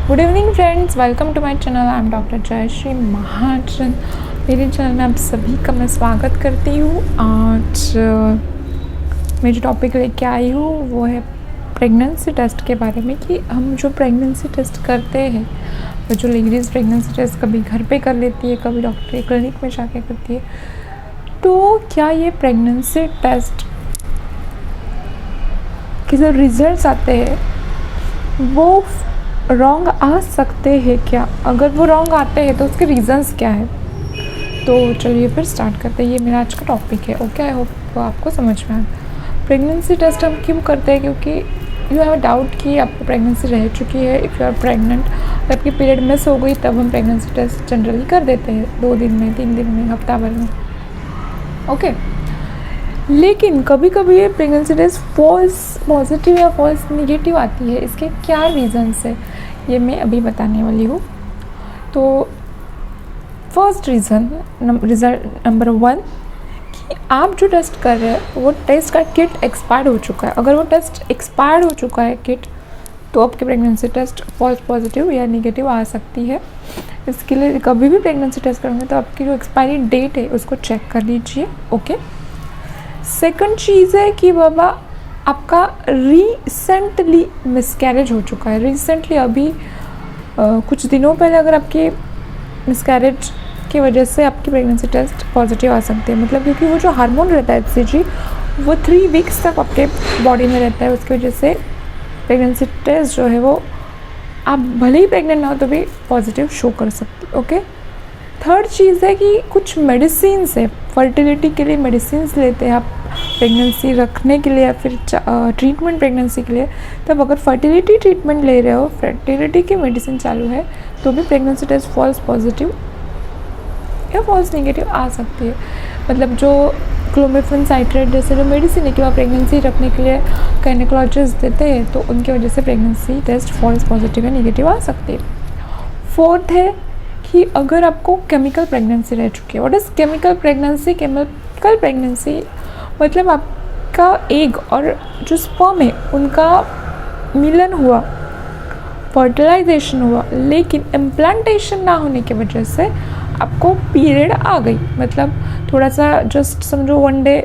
Good evening friends, welcome to my channel. I am doctor Jayashree Mahajan. मेरे channel में आप सभी का मैं स्वागत करती हूँ। आज मैं जो टॉपिक लेके आई हूँ वो है प्रेगनेंसी टेस्ट के बारे में, कि हम जो प्रेगनेंसी टेस्ट करते हैं, वो जो लेडीज़ प्रेगनेंसी टेस्ट कभी घर पे कर लेती है, कभी डॉक्टर के क्लिनिक में जाके करती है, तो क्या ये प्रेगनेंसी टेस्ट के जो रिजल्ट्स आते हैं वो रॉन्ग आ सकते हैं क्या? अगर वो रॉन्ग आते हैं तो उसके रीज़न्स क्या है? तो चलिए फिर स्टार्ट करते हैं। ये मेरा आज का टॉपिक है। ओके, आई होप आपको समझ में आए। प्रेगनेंसी टेस्ट हम क्यों करते हैं? क्योंकि यू हैव डाउट कि आपको प्रेगनेंसी रह चुकी है। इफ़ यू आर प्रेग्नेंट, अगर आपकी पीरियड मिस हो गई तब हम प्रेगनेंसी टेस्ट जनरली कर देते हैं 2 दिन में, 3 दिन में, हफ्ता भर में। ओके, लेकिन कभी कभी ये प्रेगनेंसी टेस्ट फॉल्स पॉजिटिव या फॉल्स निगेटिव आती है। इसके क्या रीज़न्स है ये मैं अभी बताने वाली हूँ। तो फर्स्ट रिज़ल्ट नंबर 1 कि आप जो टेस्ट कर रहे हैं वो टेस्ट का किट एक्सपायर्ड हो चुका है। अगर वो टेस्ट एक्सपायर्ड हो चुका है किट, तो आपकी प्रेगनेंसी टेस्ट फॉल्स पॉजिटिव या निगेटिव आ सकती है। इसके लिए कभी भी प्रेगनेंसी टेस्ट करोगे तो आपकी जो एक्सपायरी डेट है उसको चेक कर लीजिए। ओके, सेकंड चीज़ है कि बाबा आपका रिसेंटली मिसकैरेज हो चुका है। रिसेंटली अभी कुछ दिनों पहले अगर आपके मिसकैरेज की वजह से आपकी प्रेगनेंसी टेस्ट पॉजिटिव आ सकती है। मतलब क्योंकि वो जो हार्मोन रहता है HCG, वो 3 वीक्स तक आपके बॉडी में रहता है। उसकी वजह से प्रेगनेंसी टेस्ट जो है वो आप भले ही प्रेग्नेंट ना हो तो भी पॉजिटिव शो कर सकते। ओके, थर्ड चीज़ है कि कुछ मेडिसिन्स है, फर्टिलिटी के लिए मेडिसिन्स लेते हैं आप प्रेगनेंसी रखने के लिए या फिर ट्रीटमेंट प्रेगनेंसी के लिए। तब अगर फर्टिलिटी ट्रीटमेंट ले रहे हो, फर्टिलिटी की मेडिसिन चालू है, तो भी प्रेगनेंसी टेस्ट फॉल्स पॉजिटिव या फॉल्स नेगेटिव आ सकती है। मतलब जो क्लोमिफेन साइट्रेट जैसे जो मेडिसिन है कि वह प्रेगनेंसी रखने के लिए गायनेकोलॉजिस्ट देते हैं, तो उनकी वजह से प्रेगनेंसी टेस्ट फॉल्स पॉजिटिव या नेगेटिव आ सकती है। फोर्थ है कि अगर आपको केमिकल प्रेगनेंसी रह चुकी है। What is chemical pregnancy? Chemical pregnancy मतलब आपका एग और जो स्पर्म है उनका मिलन हुआ, फर्टिलाइजेशन हुआ, लेकिन इम्प्लांटेशन ना होने की वजह से आपको पीरियड आ गई। मतलब थोड़ा सा जस्ट समझो 1 डे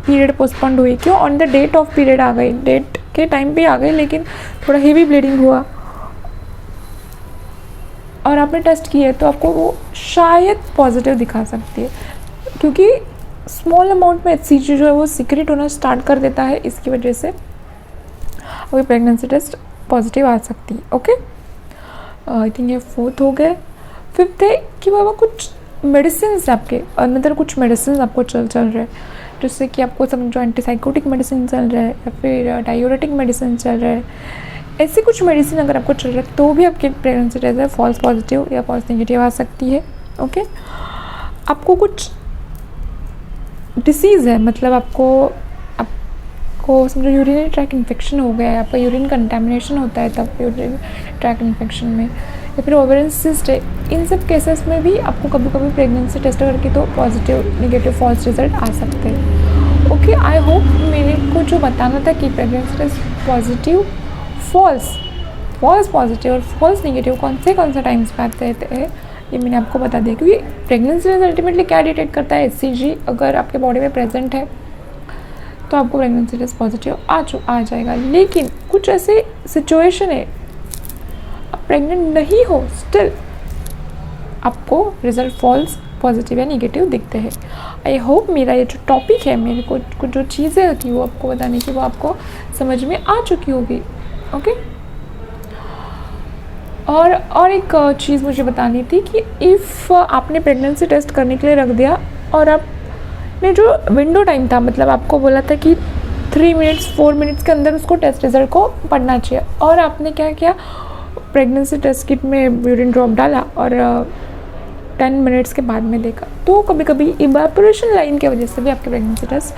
पीरियड पोस्टपोन्ड हुई। क्यों? On the date of period आ गई, डेट के टाइम पे आ गई, लेकिन थोड़ा हेवी ब्लीडिंग हुआ और आपने टेस्ट किया है तो आपको वो शायद पॉजिटिव दिखा सकती है, क्योंकि स्मॉल अमाउंट में HCG जो है वो सीक्रेट होना स्टार्ट कर देता है। इसकी वजह से अभी प्रेगनेंसी टेस्ट पॉजिटिव आ सकती है। ओके, आई थिंक ये फोर्थ हो गए। फिफ्थ है कि बाबा कुछ मेडिसिन आपके अंदर, कुछ मेडिसिन आपको चल रहे हैं, जिससे कि आपको समझो एंटीसाइकोटिक मेडिसिन चल रहा है या फिर डायूरेटिक मेडिसिन चल रहा है। ऐसी कुछ मेडिसिन अगर आपको चल रहा है तो भी आपकी प्रेगनेंसी टेस्ट है फॉल्स पॉजिटिव या फॉल्स नेगेटिव आ सकती है। ओके, आपको कुछ डिसीज़ है, मतलब आपको समझो यूरिनरी ट्रैक इन्फेक्शन हो गया है, आपका यूरिन कंटेमिनेशन होता है तब यूरिनरी ट्रैक इन्फेक्शन में, या फिर ओवेरियन सिस्ट है। इन सब केसेस में भी आपको कभी कभी प्रेगनेंसी टेस्ट करके तो पॉजिटिव, नेगेटिव, फॉल्स रिजल्ट आ सकते हैं। ओके, आई होप मेरे को जो बताना था कि pregnancy test positive, false positive और फॉल्स नेगेटिव कौन से टाइम्स पे आते हैं ये मैंने आपको बता दिया। क्योंकि प्रेगनेंसी टेस्ट अल्टीमेटली क्या डिटेक्ट करता है? HCG अगर आपके बॉडी में प्रेजेंट है तो आपको प्रेगनेंसी टेस्ट पॉजिटिव आ जाएगा। लेकिन कुछ ऐसे सिचुएशन है आप प्रेग्नेंट नहीं हो, स्टिल आपको रिजल्ट फॉल्स पॉजिटिव या नेगेटिव दिखते हैं। आई होप मेरा ये जो टॉपिक है, मेरे को कुछ जो चीज़ें थी वो आपको बताने की, वो आपको समझ में आ चुकी होगी। ओके, और एक चीज़ मुझे बतानी थी कि इफ़ आपने प्रेगनेंसी टेस्ट करने के लिए रख दिया और आपने जो विंडो टाइम था, मतलब आपको बोला था कि 3 मिनट्स 4 मिनट्स के अंदर उसको टेस्ट रिजल्ट को पढ़ना चाहिए, और आपने क्या किया, प्रेगनेंसी टेस्ट किट में यूरिन ड्रॉप डाला और 10 मिनट्स के बाद में देखा, तो कभी कभी इवेपोरेशन लाइन की वजह से भी आपकी प्रेगनेंसी टेस्ट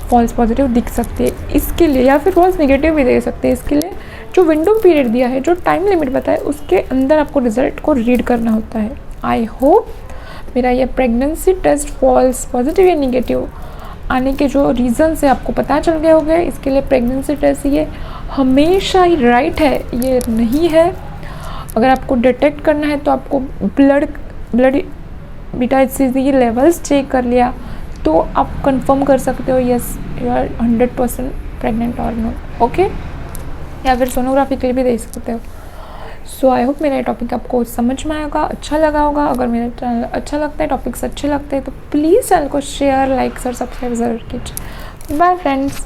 फॉल्स पॉजिटिव दिख सकती है। इसके लिए या फिर फॉल्स नेगेटिव भी दे सकते हैं। इसके लिए जो विंडो पीरियड दिया है, जो टाइम लिमिट बताया, उसके अंदर आपको रिजल्ट को रीड करना होता है। आई होप मेरा ये प्रेगनेंसी टेस्ट फॉल्स पॉजिटिव या नेगेटिव आने के जो रीज़न है आपको पता चल गए होंगे। इसके लिए प्रेगनेंसी टेस्ट ये हमेशा ही राइट है, ये नहीं है अगर आपको डिटेक्ट करना है तो आपको ब्लड बीटा HCG की लेवल्स चेक कर लिया तो आप कंफर्म कर सकते हो यस यू आर 100% प्रेग्नेंट और नॉट, ओके। या फिर सोनोग्राफी के लिए भी दे सकते हो। सो आई होप मेरा टॉपिक आपको समझ में आएगा, अच्छा लगा होगा। अगर मेरा चैनल अच्छा लगता है, टॉपिक्स अच्छे लगते हैं तो प्लीज़ चैनल को शेयर, लाइक और सब्सक्राइब ज़रूर कीजिए। Bye friends.